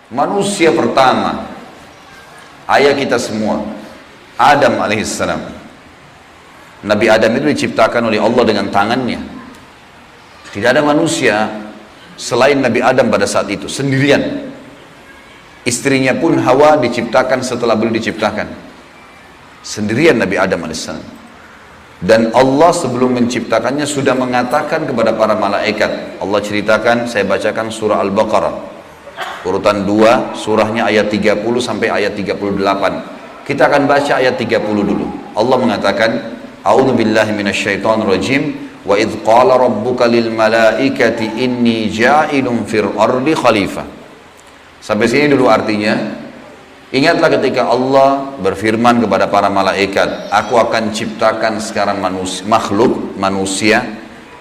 Manusia pertama, ayah kita semua, Adam alaihissalam. Nabi Adam itu diciptakan oleh Allah dengan tangannya. Tidak ada manusia selain Nabi Adam pada saat itu, sendirian. Istrinya pun Hawa diciptakan setelah beliau diciptakan. Sendirian Nabi Adam alaihissalam. Dan Allah sebelum menciptakannya sudah mengatakan kepada para malaikat. Allah ceritakan, saya bacakan surah Al-Baqarah. Urutan 2, surahnya ayat 30 sampai ayat 38. Kita akan baca ayat 30 dulu. Allah mengatakan, A'udzu billahi minasyaitonir rajim, wa idz qala rabbuka lil malaikati inni ja'ilun fil ardi khalifah. Sampai sini dulu artinya. Ingatlah ketika Allah berfirman kepada para malaikat, aku akan ciptakan sekarang manusia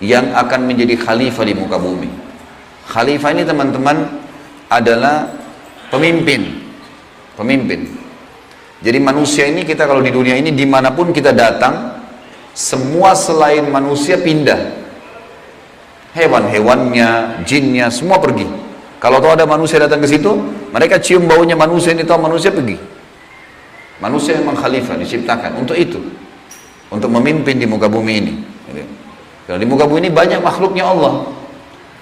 yang akan menjadi khalifah di muka bumi. Khalifah ini teman-teman adalah pemimpin. Jadi manusia ini, kita kalau di dunia ini dimanapun kita datang, semua selain manusia pindah. Hewan-hewannya, jinnya, semua pergi. Kalau tahu ada manusia datang ke situ, mereka cium baunya manusia ini, tahu manusia pergi. Manusia memang khalifah, diciptakan untuk itu, untuk memimpin di muka bumi ini. Karena di muka bumi ini banyak makhluknya Allah,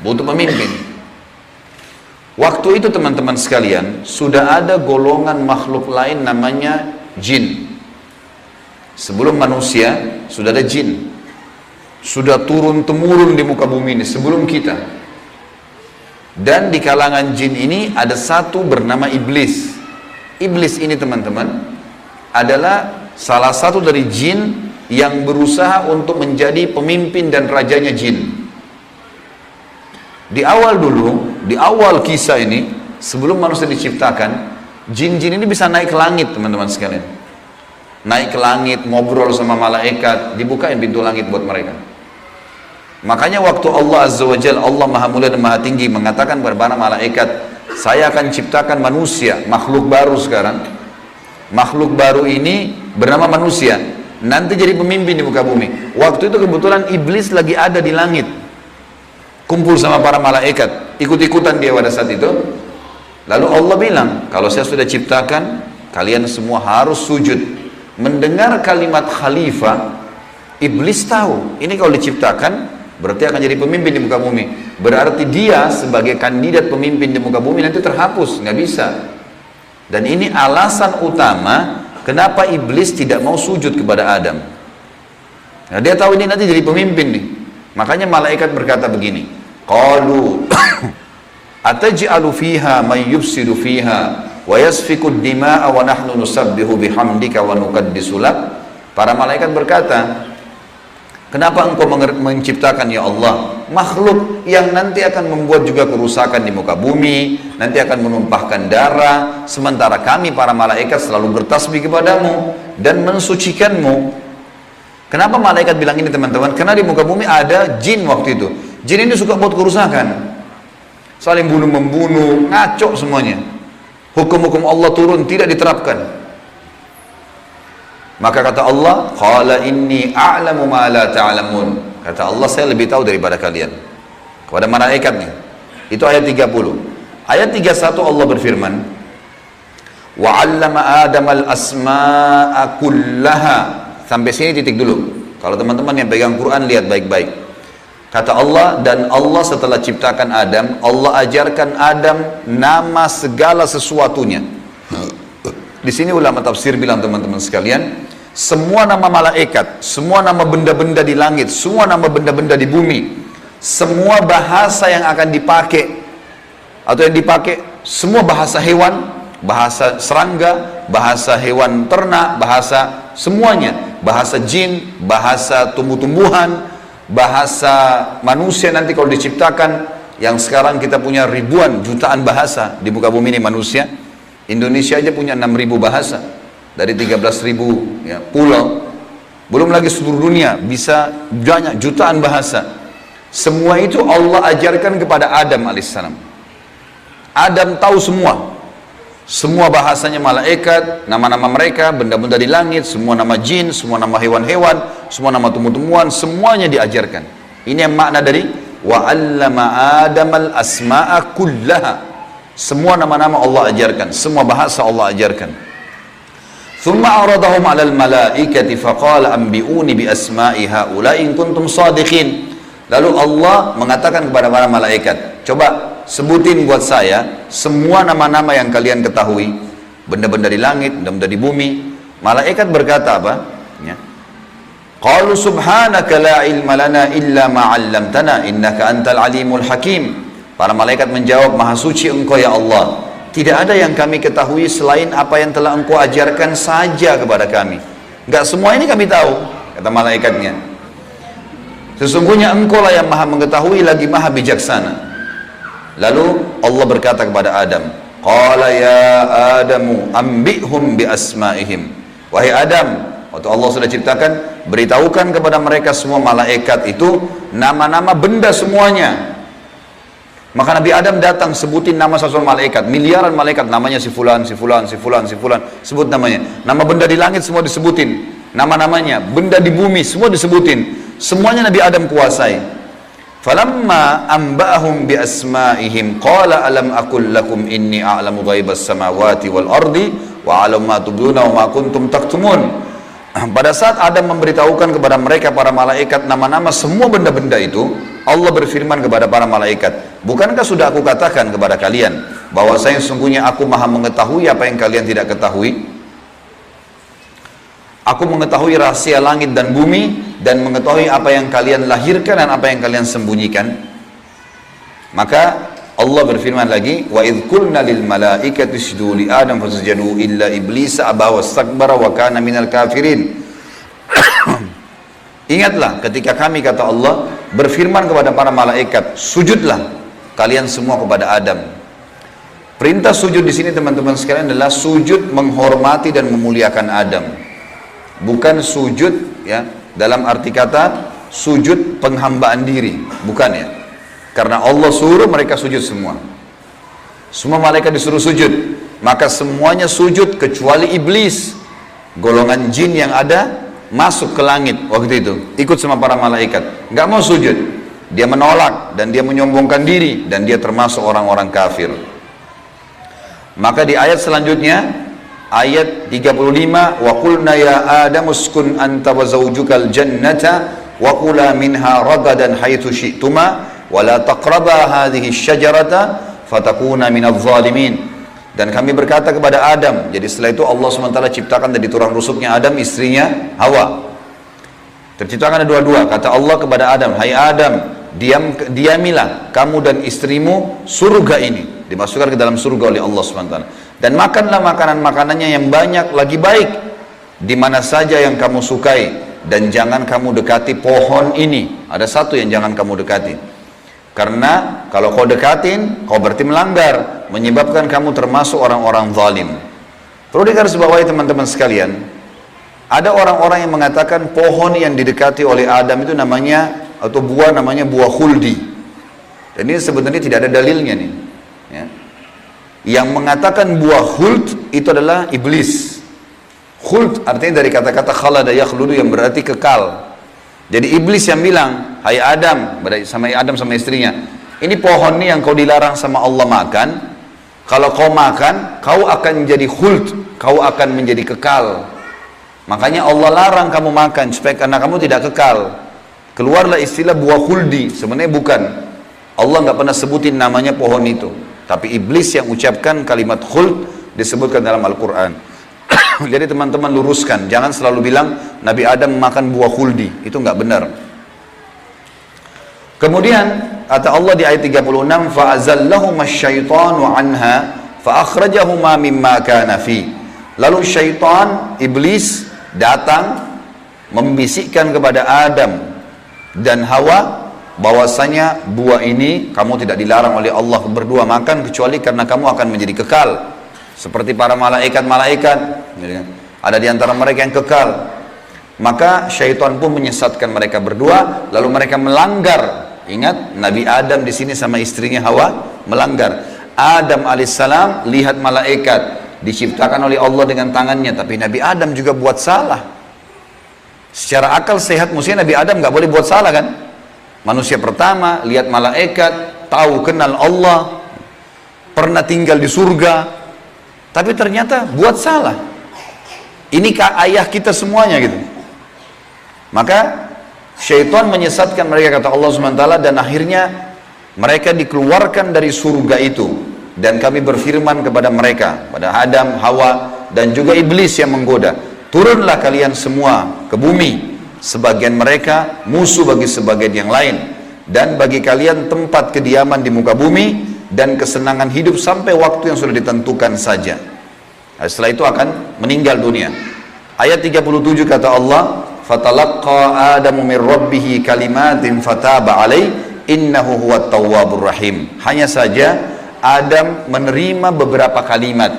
butuh pemimpin. Waktu itu teman-teman sekalian, sudah ada golongan makhluk lain namanya jin. Sebelum manusia, sudah ada jin. Sudah turun-temurun di muka bumi ini, sebelum kita. Dan di kalangan jin ini ada satu bernama iblis. Iblis ini teman-teman adalah salah satu dari jin yang berusaha untuk menjadi pemimpin dan rajanya jin. Di awal dulu, di awal kisah ini, sebelum manusia diciptakan, jin-jin ini bisa naik ke langit teman-teman sekalian. Naik ke langit, ngobrol sama malaikat, dibukain pintu langit buat mereka. Makanya waktu Allah Azza wa Jalla, Allah Maha Mulia dan Maha Tinggi, mengatakan kepada para malaikat, saya akan ciptakan manusia, makhluk baru sekarang. Makhluk baru ini bernama manusia, nanti jadi pemimpin di muka bumi. Waktu itu kebetulan iblis lagi ada di langit, kumpul sama para malaikat, ikut-ikutan dia pada saat itu. Lalu Allah bilang, kalau saya sudah ciptakan, kalian semua harus sujud. Mendengar kalimat khalifah, iblis tahu, ini kalau diciptakan, berarti akan jadi pemimpin di muka bumi. Berarti dia sebagai kandidat pemimpin di muka bumi nanti terhapus, nggak bisa. Dan ini alasan utama kenapa iblis tidak mau sujud kepada Adam. Nah, dia tahu ini nanti jadi pemimpin nih. Makanya malaikat berkata begini, qalu ataj'alu fiha may yufsidu fiha wa yasfiku ad-dima'a wa nahnu nusabbihu bihamdika wa nuqaddisu lak. Para malaikat berkata, kenapa engkau menciptakan ya Allah makhluk yang nanti akan membuat juga kerusakan di muka bumi, nanti akan menumpahkan darah, sementara kami para malaikat selalu bertasbih kepadamu dan mensucikanmu. Kenapa malaikat bilang ini teman-teman? Karena di muka bumi ada jin waktu itu. Jin ini suka buat kerusakan, saling bunuh-membunuh, ngaco semuanya. Hukum-hukum Allah turun, tidak diterapkan. Maka kata Allah, qala inni a'lamu ma la ta'lamun. Kata Allah, saya lebih tahu daripada kalian. Kepada malaikat nih. Itu ayat 30. Ayat 31 Allah berfirman, wa 'allama Adam al-asma'a kullaha. Sampai sini titik dulu. Kalau teman-teman yang pegang Quran lihat baik-baik. Kata Allah, dan Allah setelah ciptakan Adam, Allah ajarkan Adam nama segala sesuatunya. Di sini ulama tafsir bilang teman-teman sekalian, semua nama malaikat, semua nama benda-benda di langit, semua nama benda-benda di bumi, semua bahasa yang akan dipakai atau yang dipakai, semua bahasa hewan, bahasa serangga, bahasa hewan ternak, bahasa semuanya, bahasa jin, bahasa tumbuh-tumbuhan, bahasa manusia nanti kalau diciptakan, yang sekarang kita punya ribuan, jutaan bahasa di muka bumi ini manusia. Indonesia aja punya 6.000 bahasa dari 13.000 ya, pulau, belum lagi seluruh dunia bisa banyak jutaan bahasa. Semua itu Allah ajarkan kepada Adam alaihissalam. Adam tahu semua bahasanya malaikat, nama-nama mereka, benda-benda di langit, semua nama jin, semua nama hewan-hewan, semua nama tumbuh-tumbuhan, semuanya diajarkan. Ini yang makna dari wa 'allama Adamal asma'a kullaha. Semua nama-nama Allah ajarkan, semua bahasa Allah ajarkan. Thumma aradahum 'alal malaikati faqala anbi'uni bi asma'i haula'i in kuntum shadiqin. Lalu Allah mengatakan kepada para malaikat, coba sebutin buat saya semua nama-nama yang kalian ketahui, benda-benda di langit, benda-benda di bumi. Malaikat berkata apa? Ya. Qalu subhanaka la ilma lana illa ma 'allamtana innaka antal alimul hakim. Para malaikat menjawab, maha suci engkau ya Allah, tidak ada yang kami ketahui selain apa yang telah engkau ajarkan saja kepada kami. Enggak semua ini kami tahu, kata malaikatnya. Sesungguhnya engkau lah yang maha mengetahui lagi maha bijaksana. Lalu Allah berkata kepada Adam, qala ya Adamu ambihum bi asma'ihim. Wahai Adam, waktu Allah sudah ciptakan, beritahukan kepada mereka semua malaikat itu nama-nama benda semuanya. Maka Nabi Adam datang sebutin nama sesuatu malaikat, miliaran malaikat, namanya si fulan, si fulan, si fulan, si fulan, sebut namanya. Nama benda di langit semua disebutin, nama-namanya, benda di bumi semua disebutin. Semuanya Nabi Adam kuasai. Falamma amba'ahum bi asma'ihim qala alam aqul lakum inni a'lamu ghaibas samawati wal ardi wa a'lamu ma tubduna wa ma kuntum taktumun. Pada saat Adam memberitahukan kepada mereka para malaikat nama-nama semua benda-benda itu, Allah berfirman kepada para malaikat, bukankah sudah aku katakan kepada kalian bahwasanya sesungguhnya aku maha mengetahui apa yang kalian tidak ketahui? Aku mengetahui rahasia langit dan bumi dan mengetahui apa yang kalian lahirkan dan apa yang kalian sembunyikan. Maka Allah berfirman lagi, wa idh qulna lil malaikati isjudu li adam fasajadu illa iblisa aba wastakbara wa kana minal kafirin. Ingatlah ketika kami, kata Allah, berfirman kepada para malaikat, sujudlah kalian semua kepada Adam. Perintah sujud di sini teman-teman sekalian adalah sujud menghormati dan memuliakan Adam. Bukan sujud ya dalam arti kata sujud penghambaan diri, bukan ya. Karena Allah suruh mereka sujud semua. Semua malaikat disuruh sujud, maka semuanya sujud kecuali iblis. Golongan jin yang ada masuk ke langit waktu itu, ikut sama para malaikat, nggak mau sujud. Dia menolak dan dia menyombongkan diri dan dia termasuk orang-orang kafir. Maka di ayat selanjutnya, ayat 35, wa qulna ya Adam uskun anta wa zawjukal jannata wa kula minha ragadan haitsu syi'tuma wa la taqraba hadhihi syajarata fatakuna minadh dhalimin. Dan kami berkata kepada Adam, jadi setelah itu Allah SWT ciptakan dari tulang rusuknya Adam istrinya Hawa. Terciptakan ada dua-dua. Kata Allah kepada Adam, hai Adam, diamilah kamu dan istrimu surga ini, dimasukkan ke dalam surga oleh Allah SWT. Dan makanlah makanan-makanannya yang banyak lagi baik di mana saja yang kamu sukai, dan jangan kamu dekati pohon ini. Ada satu yang jangan kamu dekati, karena kalau kau dekatin kau berarti melanggar, menyebabkan kamu termasuk orang-orang zalim. Perlu digarisbawahi teman-teman sekalian, ada orang-orang yang mengatakan pohon yang didekati oleh Adam itu namanya, atau buah namanya buah khuldi. Dan ini sebenarnya tidak ada dalilnya nih ya. Yang mengatakan buah khuld itu adalah iblis. Khuld artinya dari kata-kata khalada yakhludu yang berarti kekal. Jadi iblis yang bilang, hai Adam, sama Adam sama istrinya, ini pohon nih yang kau dilarang sama Allah makan, kalau kau makan kau akan menjadi khuld, kau akan menjadi kekal. Makanya Allah larang kamu makan supaya karena kamu tidak kekal. Keluarlah istilah buah khuldi, sebenarnya bukan. Allah nggak pernah sebutin namanya pohon itu, tapi iblis yang ucapkan kalimat khuld disebutkan dalam Al-Quran. Jadi teman-teman luruskan, jangan selalu bilang Nabi Adam makan buah khuldi, itu nggak benar. Kemudian kata Allah di ayat 36, fa'azallahuma asyaitanu anha fa'akhrajahuma mimma kana fi. Lalu syaitan, iblis datang membisikkan kepada Adam dan Hawa bahwasanya buah ini kamu tidak dilarang oleh Allah berdua makan kecuali karena kamu akan menjadi kekal seperti para malaikat-malaikat. Ada di antara mereka yang kekal. Maka syaitan pun menyesatkan mereka berdua, lalu mereka melanggar. Ingat, Nabi Adam di sini sama istrinya Hawa melanggar. Adam alaihissalam lihat malaikat diciptakan oleh Allah dengan tangannya, tapi Nabi Adam juga buat salah. Secara akal sehat mestinya Nabi Adam nggak boleh buat salah kan? Manusia pertama lihat malaikat, tahu kenal Allah. pernah tinggal di surga, tapi ternyata buat salah. Ini ayah kita semuanya gitu. Maka syaitan menyesatkan mereka, kata Allah SWT, dan akhirnya mereka dikeluarkan dari surga itu. Dan kami berfirman kepada mereka, pada Adam, Hawa, dan juga iblis yang menggoda, turunlah kalian semua ke bumi. Sebagian mereka musuh bagi sebagian yang lain, dan bagi kalian tempat kediaman di muka bumi dan kesenangan hidup sampai waktu yang sudah ditentukan saja. Nah, setelah itu akan meninggal dunia. Ayat 37 kata Allah, fatalaqqa adamu min rabbih kalimatin fataba alaih innahu huwat tawwabur rahim. Hanya saja Adam menerima beberapa kalimat.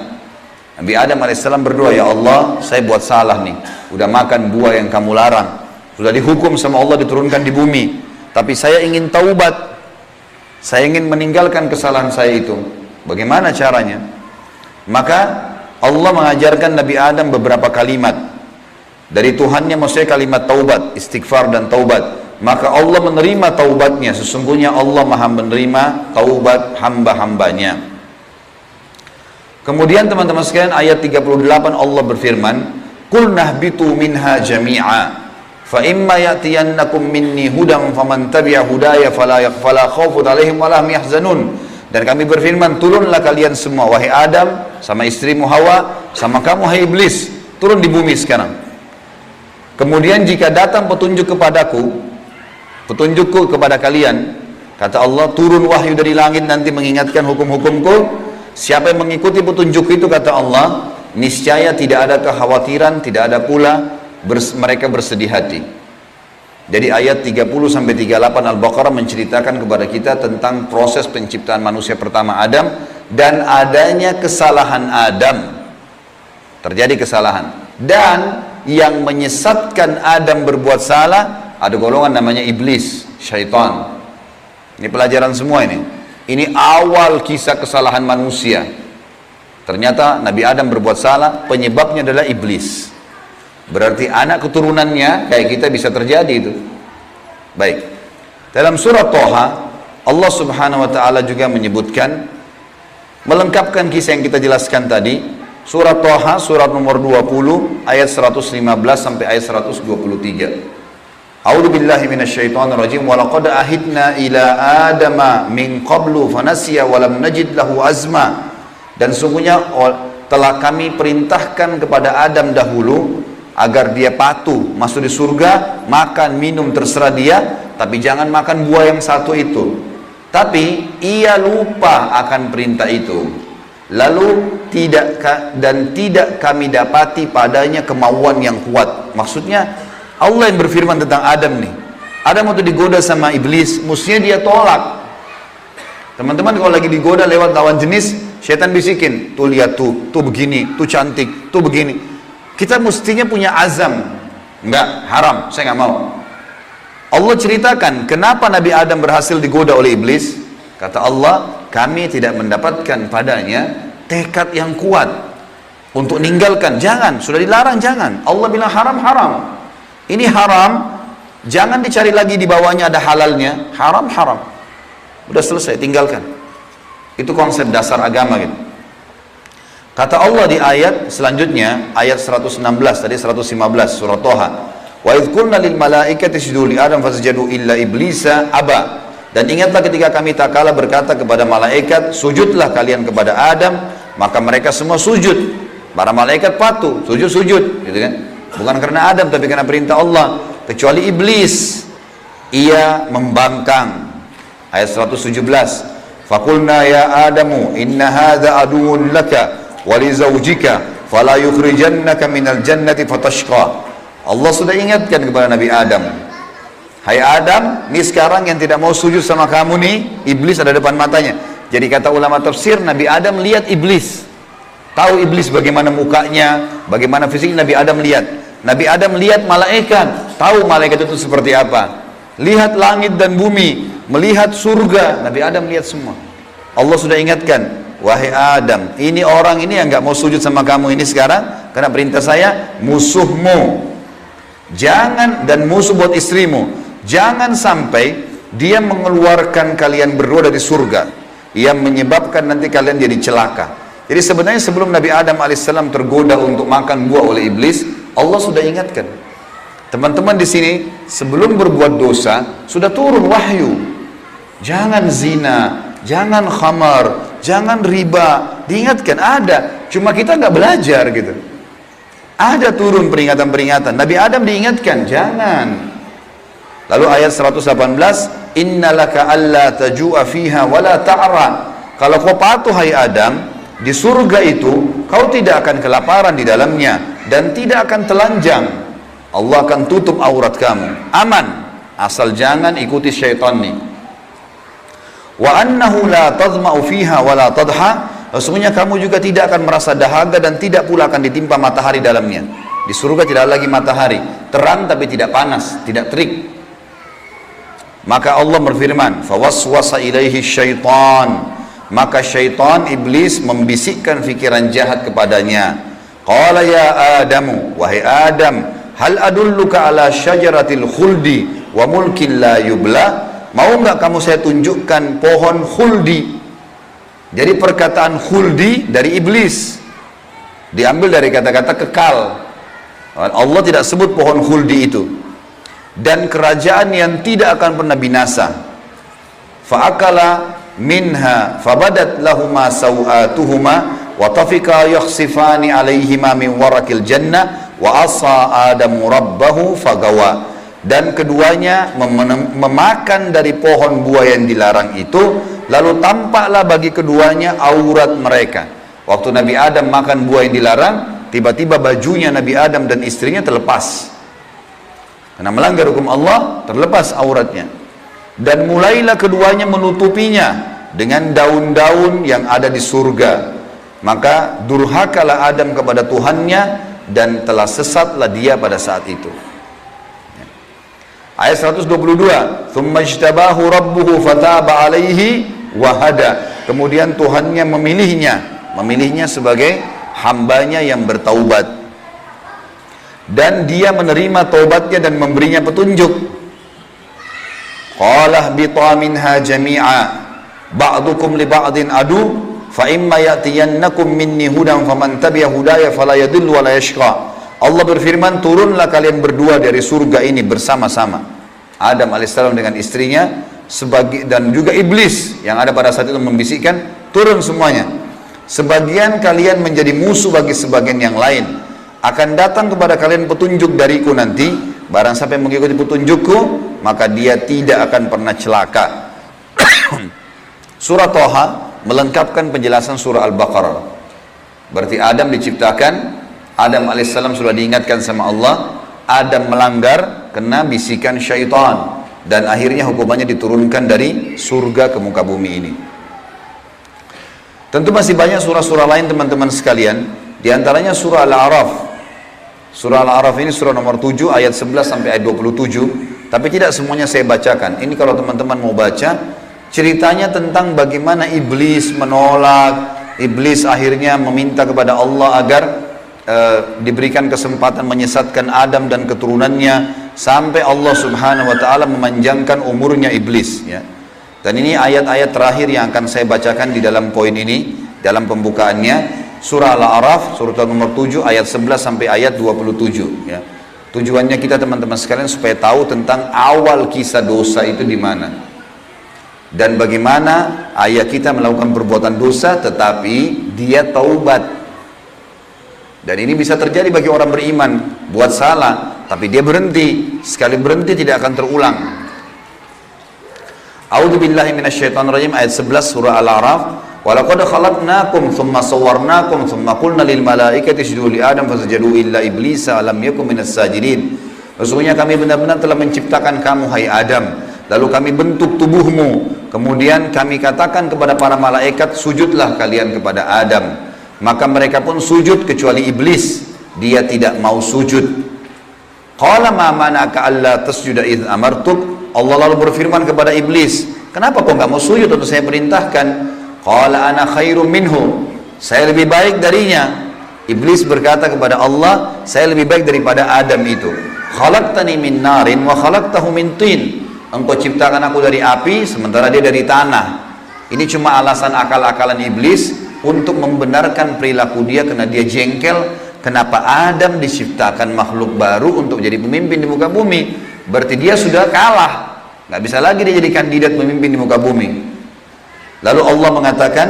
Nabi Adam alaihissalam berdoa, ya Allah, saya buat salah nih, udah makan buah yang kamu larang, sudah dihukum sama Allah diturunkan di bumi, tapi saya ingin taubat, saya ingin meninggalkan kesalahan saya itu. Bagaimana caranya? Maka Allah mengajarkan Nabi Adam beberapa kalimat dari Tuhannya, maksudnya kalimat taubat, istighfar dan taubat. Maka Allah menerima taubatnya. Sesungguhnya Allah maha menerima taubat hamba-hambanya. Kemudian teman-teman sekalian, ayat 38 Allah berfirman, qul nahbitu minha jami'a fa imma ya'tiyannakum minni hudan faman tabi'a hudaya fala khaufun 'alaihim wa lahum yahzanun. Dan kami berfirman, turunlah kalian semua, wahai Adam, sama istrimu Hawa, sama kamu hai iblis, turun di bumi sekarang. Kemudian jika datang petunjuk kepadaku, petunjukku kepada kalian, kata Allah, turun wahyu dari langit nanti mengingatkan hukum-hukumku. Siapa yang mengikuti petunjuk itu, kata Allah, niscaya tidak ada kekhawatiran, tidak ada pula mereka bersedih hati. Jadi ayat 30-38 Al-Baqarah menceritakan kepada kita tentang proses penciptaan manusia pertama Adam dan adanya kesalahan Adam. Terjadi kesalahan, dan yang menyesatkan Adam berbuat salah ada golongan namanya iblis, syaitan. Ini pelajaran semua ini. Ini awal kisah kesalahan manusia. Ternyata Nabi Adam berbuat salah, penyebabnya adalah iblis. Berarti anak keturunannya kayak kita bisa terjadi itu. Baik. Dalam surat Toha, Allah Subhanahu wa taala juga menyebutkan, melengkapkan kisah yang kita jelaskan tadi. Surat Toha, surat nomor 20, ayat 115 sampai ayat 123. A'udzu billahi minasyaitonir rajim. Wa laqad ahidna ila adama min qablu fanasiya wa lam najid lahu azma. Dan sungguhnya telah kami perintahkan kepada Adam dahulu agar dia patuh masuk di surga, makan minum terserah dia, tapi jangan makan buah yang satu itu. Tapi ia lupa akan perintah itu. Lalu tidak kami dapati padanya kemauan yang kuat. Maksudnya Allah yang berfirman tentang Adam nih. Adam waktu digoda sama iblis, mestinya dia tolak. Teman-teman kalau lagi digoda lewat lawan jenis, syaitan bisikin, tuh lihat tuh begini, tuh cantik, tuh begini. Kita mestinya punya azam, enggak, haram, saya nggak mau. Allah ceritakan kenapa Nabi Adam berhasil digoda oleh iblis. Kata Allah, kami tidak mendapatkan padanya tekad yang kuat untuk meninggalkan. Jangan, sudah dilarang jangan. Allah bilang haram, haram. Ini haram, jangan dicari lagi di bawahnya ada halalnya. Haram, haram. Udah selesai, tinggalkan. Itu konsep dasar agama gitu. Kata Allah di ayat selanjutnya, ayat 116, tadi 115 surat Toha. Wa idh qulna lil malaikati isjudu li Adam fasajadu illa iblisa aba. Dan ingatlah ketika kami tak kalah berkata kepada malaikat, sujudlah kalian kepada Adam, maka mereka semua sujud. Para malaikat patuh, sujud, gitu kan? Bukan karena Adam, tapi karena perintah Allah. Kecuali iblis, ia membangkang. Ayat 117. Faqulna ya Adamu inna hadza aduwwun laka wa li zawjika fala yukhrijannaka minal jannati fatashqa. Allah sudah ingatkan kepada Nabi Adam. Hai Adam, ini sekarang yang tidak mau sujud sama kamu nih, iblis ada depan matanya. Jadi kata ulama tafsir, Nabi Adam lihat iblis. Tahu iblis bagaimana mukanya, bagaimana fisiknya, Nabi Adam lihat. Nabi Adam lihat malaikat, tahu malaikat itu seperti apa. Lihat langit dan bumi, melihat surga, Nabi Adam lihat semua. Allah sudah ingatkan, wahai Adam, ini orang ini yang nggak mau sujud sama kamu ini sekarang, karena perintah saya, musuhmu. Jangan, dan musuh buat istrimu. Jangan sampai dia mengeluarkan kalian berdua dari surga. yang menyebabkan nanti kalian jadi celaka. Jadi sebenarnya sebelum Nabi Adam alaihissalam tergoda untuk makan buah oleh iblis, Allah sudah ingatkan. Teman-teman di sini sebelum berbuat dosa sudah turun wahyu. Jangan zina, jangan khamar, jangan riba. Diingatkan ada, cuma kita nggak belajar gitu. Ada turun peringatan-peringatan. Nabi Adam diingatkan, jangan. Lalu ayat 118, innalaka alla taju'a fiha wala ta'ra. Kalau kau patuh hai Adam, di surga itu kau tidak akan kelaparan di dalamnya dan tidak akan telanjang. Allah akan tutup aurat kamu. Aman, asal jangan ikuti syaitan nih. Wa annahu la tadma'u fiha wala tadha. Sesungguhnya kamu juga tidak akan merasa dahaga dan tidak pula akan ditimpa matahari dalamnya. Di surga tidak ada lagi matahari, terang tapi tidak panas, tidak terik. Maka Allah berfirman, fawaswasa ilaihi syaitan. Maka syaitan, iblis membisikkan fikiran jahat kepadanya. Qala ya Adamu, wahai Adam, hal adulluka ala syajaratil khuldi wa mulkin la yubla. Mau nggak kamu saya tunjukkan pohon khuldi? Jadi perkataan khuldi dari iblis, diambil dari kata-kata kekal. Allah tidak sebut pohon khuldi itu. Dan kerajaan yang tidak akan pernah binasa. Fa'akala minha fabadat lahuma sawatuhuma wa tafika yakhsifani alaihima min warakil jannah wa asa adamu rabbahu fagawa. Dan keduanya memakan dari pohon buah yang dilarang itu, lalu tampaklah bagi keduanya aurat mereka. Waktu Nabi Adam makan buah yang dilarang, tiba-tiba bajunya Nabi Adam dan istrinya terlepas. Karena melanggar hukum Allah, terlepas auratnya. Dan mulailah keduanya menutupinya dengan daun-daun yang ada di surga. Maka durhakalah Adam kepada Tuhannya dan telah sesatlah dia pada saat itu. Ayat 122, "Tsumma ijtabahu rabbuhu fataba 'alaihi wa hada." Kemudian Tuhannya memilihnya sebagai hambanya yang bertaubat. Dan dia menerima taubatnya dan memberinya petunjuk. Qala bita minha jami'a ba'dukum li ba'din adu fa imma ya'tiyannakum minni hudan faman tabi'a hudaya fala yadhillu wa la yashqa. Allah berfirman, turunlah kalian berdua dari surga ini bersama-sama. Adam alaihissalam dengan istrinya dan juga iblis yang ada pada saat itu membisikkan, turun semuanya. Sebagian kalian menjadi musuh bagi sebagian yang lain. Akan datang kepada kalian petunjuk dariku nanti, barang siapa yang mengikuti petunjukku, maka dia tidak akan pernah celaka. Surah Thaha melengkapkan penjelasan surah Al-Baqarah. Berarti Adam diciptakan, Adam alaihissalam sudah diingatkan sama Allah, Adam melanggar, kena bisikan syaitan, dan akhirnya hukumannya diturunkan dari surga ke muka bumi ini. Tentu masih banyak surah-surah lain teman-teman sekalian, di antaranya surah Al-A'raf. Surah Al-A'raf ini surah nomor 7 ayat 11 sampai ayat 27, tapi tidak semuanya saya bacakan. Ini kalau teman-teman mau baca, ceritanya tentang bagaimana iblis menolak, iblis akhirnya meminta kepada Allah agar diberikan kesempatan menyesatkan Adam dan keturunannya, sampai Allah subhanahu wa ta'ala memanjangkan umurnya iblis ya. Dan ini ayat-ayat terakhir yang akan saya bacakan di dalam poin ini, dalam pembukaannya. Surah Al-A'raf, surah nomor 7 ayat 11 sampai ayat 27 ya. Tujuannya kita teman-teman sekalian supaya tahu tentang awal kisah dosa itu di mana. Dan bagaimana ayah kita melakukan perbuatan dosa tetapi dia taubat. Dan ini bisa terjadi bagi orang beriman, buat salah tapi dia berhenti, sekali berhenti tidak akan terulang. A'udzubillahi minasyaitonirrajim ayat 11 surah Al-A'raf. Walaqad khalaqnakum thumma sawwarnakum thumma qulna lil malaikati isjudu li Adam fasajadu illa iblisa lam yakun minas sajidin. Sesungguhnya kami benar-benar telah menciptakan kamu hai Adam, lalu kami bentuk tubuhmu, kemudian kami katakan kepada para malaikat, sujudlah kalian kepada Adam. Maka mereka pun sujud kecuali iblis, dia tidak mau sujud. Qala ma mana'aka alla tasjuda idh amartuk. Allah lalu berfirman kepada iblis, kenapa kau nggak mau sujud waktu saya perintahkan? Qala ana khairum minhu, saya lebih baik darinya. Iblis berkata kepada Allah, saya lebih baik daripada Adam itu. Khalaqtani min narin wa khalaqtahu min tin. Engkau ciptakan aku dari api sementara dia dari tanah. Ini cuma alasan akal-akalan iblis untuk membenarkan perilaku dia karena dia jengkel. Kenapa Adam diciptakan makhluk baru untuk jadi pemimpin di muka bumi? Berarti dia sudah kalah, nggak bisa lagi dia jadi kandidat pemimpin di muka bumi. Lalu Allah mengatakan,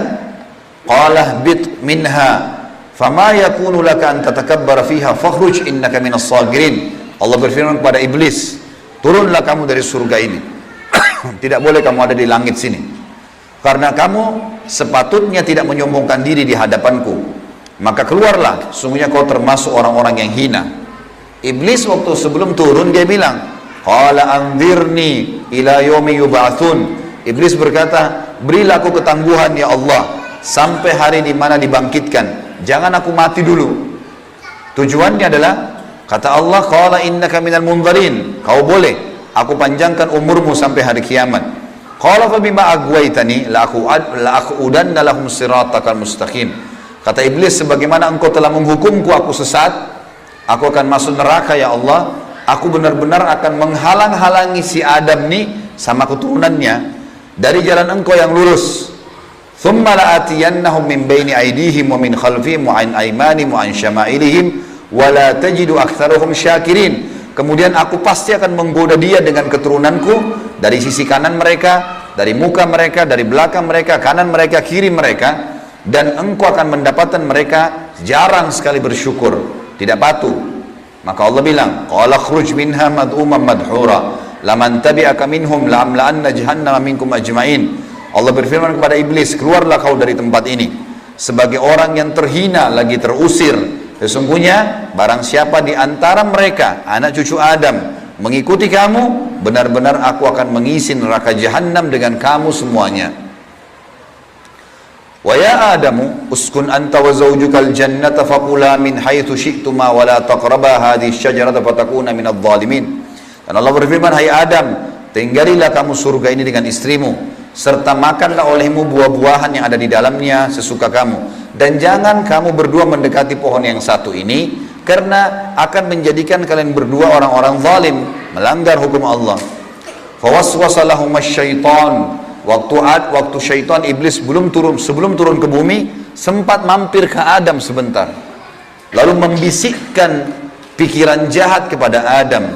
qalah bit minha fama yakunu laka an tatakabbara fiha fakhruj innaka minas sagirin. Allah berfirman kepada iblis, turunlah kamu dari surga ini. Tidak boleh kamu ada di langit sini, karena kamu sepatutnya tidak menyombongkan diri di hadapanku. Maka keluarlah, sungguhnya kau termasuk orang-orang yang hina. Iblis waktu sebelum turun dia bilang, qala anzirni ila yaumi yub'atsun. Iblis berkata, berilah aku ketangguhan ya Allah sampai hari di mana dibangkitkan. Jangan aku mati dulu. Tujuannya adalah, kata Allah, qala innaka minal munzarin. Kau boleh, aku panjangkan umurmu sampai hari kiamat. Qala fa bima aghwaytani la aqudanna lahum siratakal mustaqim. Kata iblis, sebagaimana engkau telah menghukumku aku sesat, aku akan masuk neraka ya Allah. Aku benar-benar akan menghalang-halangi si Adam nih sama keturunannya dari jalan engkau yang lurus. Thumma la'atiyannahum min baini aydihim wa min khalfihim wa an aymanihim wa an syama'ilihim wa la tajidu aktsaruhum syakirin. Kemudian aku pasti akan menggoda dia dengan keturunanku dari sisi kanan mereka, dari muka mereka, dari belakang mereka, kanan mereka, kiri mereka. Dan engkau akan mendapatkan mereka jarang sekali bersyukur, tidak patuh. Maka Allah bilang, qala khruj minha mad'uman madhura laman tabi'aka minhum la'amla'anna jahannama minkum ajma'in. Allah berfirman kepada iblis, keluarlah kau dari tempat ini sebagai orang yang terhina lagi terusir. Sesungguhnya barang siapa di antara mereka anak cucu Adam mengikuti kamu, benar-benar aku akan mengisi neraka jahannam dengan kamu semuanya. Wa ya Adamu uskun anta wa zawjukal jannata faqula min haitsu syi'tuma wa la taqraba hadhihi syajarata fatakuna minadh dhalimin. Dan Allah berfirman, hai Adam, tinggalilah kamu surga ini dengan istrimu, serta makanlah olehmu buah-buahan yang ada di dalamnya sesuka kamu, dan jangan kamu berdua mendekati pohon yang satu ini, karena akan menjadikan kalian berdua orang-orang zalim, melanggar hukum Allah. Fawaswasa lahumas syaitan. Waktu syaitan iblis sebelum turun ke bumi, sempat mampir ke Adam sebentar, lalu membisikkan pikiran jahat kepada Adam,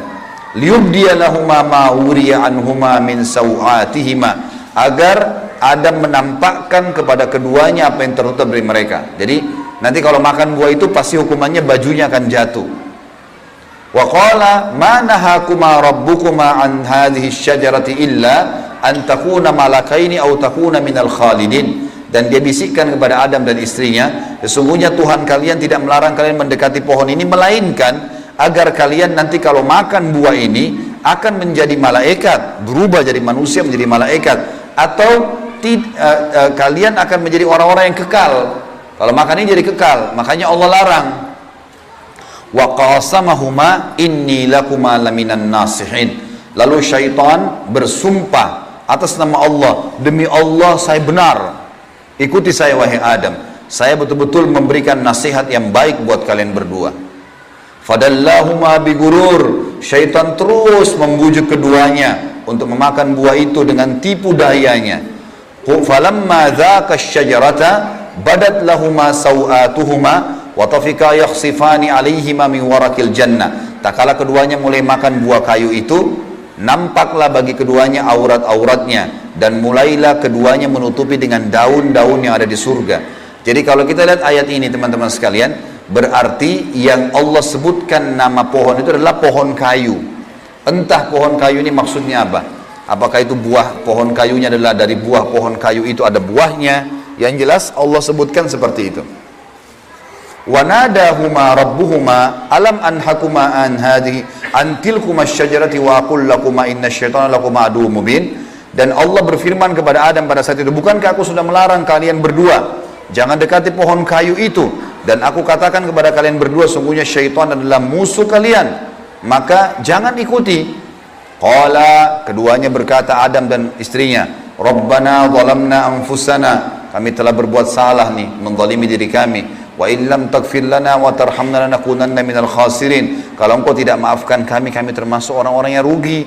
liyubdiya lahuma ma wuriya anhuma min sawatihima, agar Adam menampakkan kepada keduanya apa yang tertutup dari mereka. Jadi nanti kalau makan buah itu pasti hukumannya bajunya akan jatuh. Wa qala ma nahakuma rabbukuma an hadhihi syajarati illa an takuna malakaini aw takuna minal khalidin. Dan dia bisikkan kepada Adam dan istrinya, sesungguhnya Tuhan kalian tidak melarang kalian mendekati pohon ini, melainkan agar kalian nanti kalau makan buah ini akan menjadi malaikat, berubah jadi manusia menjadi malaikat, atau kalian akan menjadi orang-orang yang kekal. Kalau makan ini jadi kekal, makanya Allah larang. Wa qasamahuma inni lakuma laminan nasihin. Lalu syaitan bersumpah atas nama Allah, demi Allah saya benar, ikuti saya wahai Adam, saya betul-betul memberikan nasihat yang baik buat kalian berdua. Fadallahuma bigurur. Syaitan terus membujuk keduanya untuk memakan buah itu dengan tipu dayanya. Falamma dzaka syajarata badat lahuma sawatuhuma wa tafika yakhsifani alaihima min warakil jannah. Tak kala keduanya mulai makan buah kayu itu, nampaklah bagi keduanya aurat-auratnya, dan mulailah keduanya menutupi dengan daun-daun yang ada di surga. Jadi kalau kita lihat ayat ini teman-teman sekalian, berarti yang Allah sebutkan nama pohon itu adalah pohon kayu. Entah pohon kayu ini maksudnya apa, apakah itu buah pohon kayunya adalah dari buah pohon kayu itu ada buahnya, yang jelas Allah sebutkan seperti itu. Wa nadahuma rabbuhuma alam anhakuma an hadhihi an tilkuma syajarati wa aqul lakuma inna syaitana lakuma aduwwum mubin. Dan Allah berfirman kepada Adam pada saat itu, bukankah aku sudah melarang kalian berdua jangan dekati pohon kayu itu, dan aku katakan kepada kalian berdua sungguhnya syaitan adalah musuh kalian, maka jangan ikuti. Qala, keduanya berkata Adam dan istrinya, Rabbana zalamna anfusana, kami telah berbuat salah nih, menzalimi diri kami. Wa illam taghfir lana wa tarhamna lanakunanna minal khasirin. Kalau engkau tidak maafkan kami, kami termasuk orang-orang yang rugi.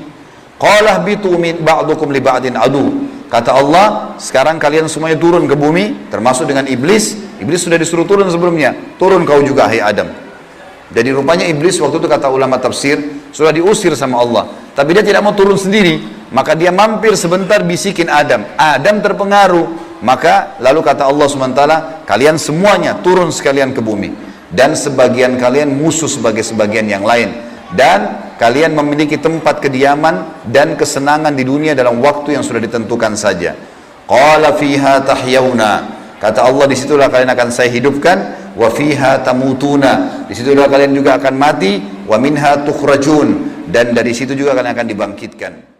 Qala bitu min ba'dukum li ba'din adu. Kata Allah, sekarang kalian semuanya turun ke bumi, termasuk dengan iblis. Iblis sudah disuruh turun sebelumnya. Turun kau juga, hai Adam. Jadi rupanya iblis waktu itu, kata ulama tafsir, sudah diusir sama Allah. Tapi dia tidak mau turun sendiri. Maka dia mampir sebentar bisikin Adam. Adam terpengaruh. Maka lalu kata Allah SWT, kalian semuanya turun sekalian ke bumi. Dan sebagian kalian musuh sebagai sebagian yang lain. Dan kalian memiliki tempat kediaman dan kesenangan di dunia dalam waktu yang sudah ditentukan saja. Qala fiha tahyawna. Kata Allah, disitulah kalian akan saya hidupkan. Wa fiha tamutuna. Disitulah kalian juga akan mati. Wa minha tukhrajun. Dan dari situ juga kalian akan dibangkitkan.